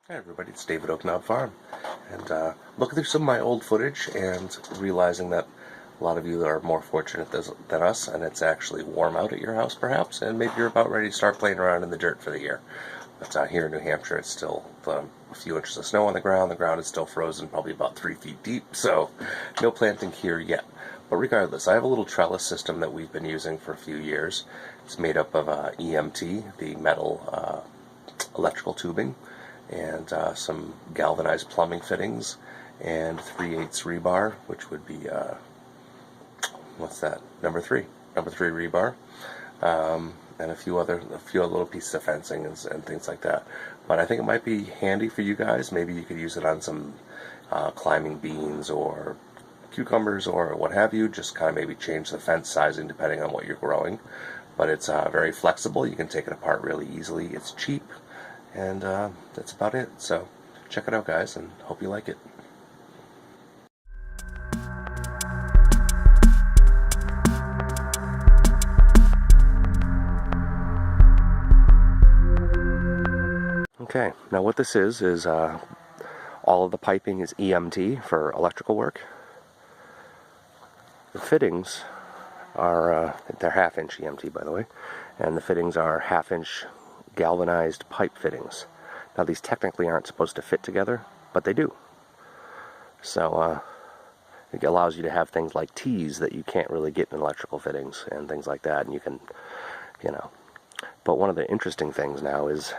Hi everybody, it's David Oaknob Farm, and looking through some of my old footage and realizing that a lot of you are more fortunate than us, and it's actually warm out at your house perhaps, and maybe you're about ready to start playing around in the dirt for the year. But here in New Hampshire, it's still a few inches of snow on the ground. The ground is still frozen, probably about 3 feet deep, so no planting here yet. But regardless, I have a little trellis system that we've been using for a few years. It's made up of EMT, the metal electrical tubing, and some galvanized plumbing fittings, and 3/8 rebar, which would be what's that? Number three rebar, and a few other little pieces of fencing and things like that. But I think it might be handy for you guys. Maybe you could use it on some climbing beans or cucumbers or what have you. Just kind of maybe change the fence sizing depending on what you're growing. But it's very flexible. You can take it apart really easily. It's cheap. And that's about it. So check it out, guys, and hope you like it. Okay, now what this is all of the piping is EMT for electrical work. The fittings are, they're 1/2 inch EMT, by the way, and the fittings are 1/2 inch galvanized pipe fittings. Now these technically aren't supposed to fit together, but they do. So it allows you to have things like T's that you can't really get in electrical fittings and things like that, and you can, But one of the interesting things now is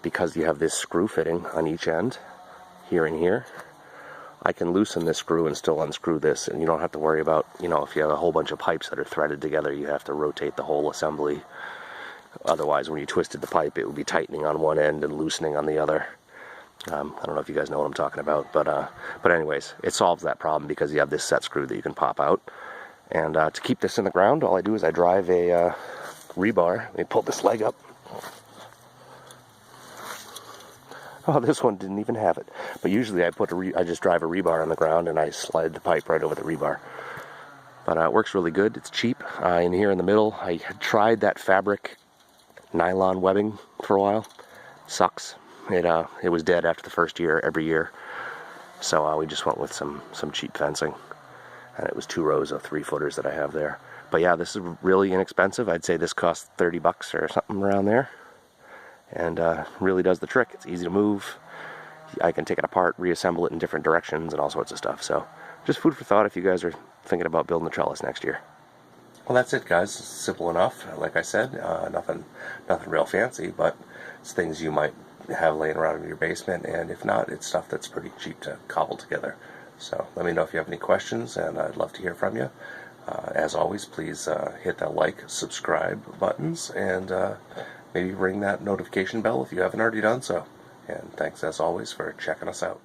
because you have this screw fitting on each end, here and here, I can loosen this screw and still unscrew this, and you don't have to worry about, if you have a whole bunch of pipes that are threaded together, you have to rotate the whole assembly. Otherwise, when you twisted the pipe, it would be tightening on one end and loosening on the other. I don't know if you guys know what I'm talking about, but anyways, it solves that problem because you have this set screw that you can pop out. And to keep this in the ground, all I do is I drive a rebar. Let me pull this leg up. Oh, this one didn't even have it. But usually I just drive a rebar on the ground and I slide the pipe right over the rebar. But it works really good. It's cheap. In here in the middle, I had tried that fabric nylon webbing for a while. Sucks. It was dead after the first year, every year. So we just went with some cheap fencing. And it was 2 rows of 3-footers that I have there. But yeah, this is really inexpensive. I'd say this costs $30 or something around there. And really does the trick. It's easy to move. I can take it apart, reassemble it in different directions and all sorts of stuff. So just food for thought if you guys are thinking about building a trellis next year. Well, that's it, guys. Simple enough. Like I said, nothing real fancy, but it's things you might have laying around in your basement, and if not, it's stuff that's pretty cheap to cobble together. So let me know if you have any questions, and I'd love to hear from you. As always, please hit that like, subscribe buttons, and maybe ring that notification bell if you haven't already done so. And thanks, as always, for checking us out.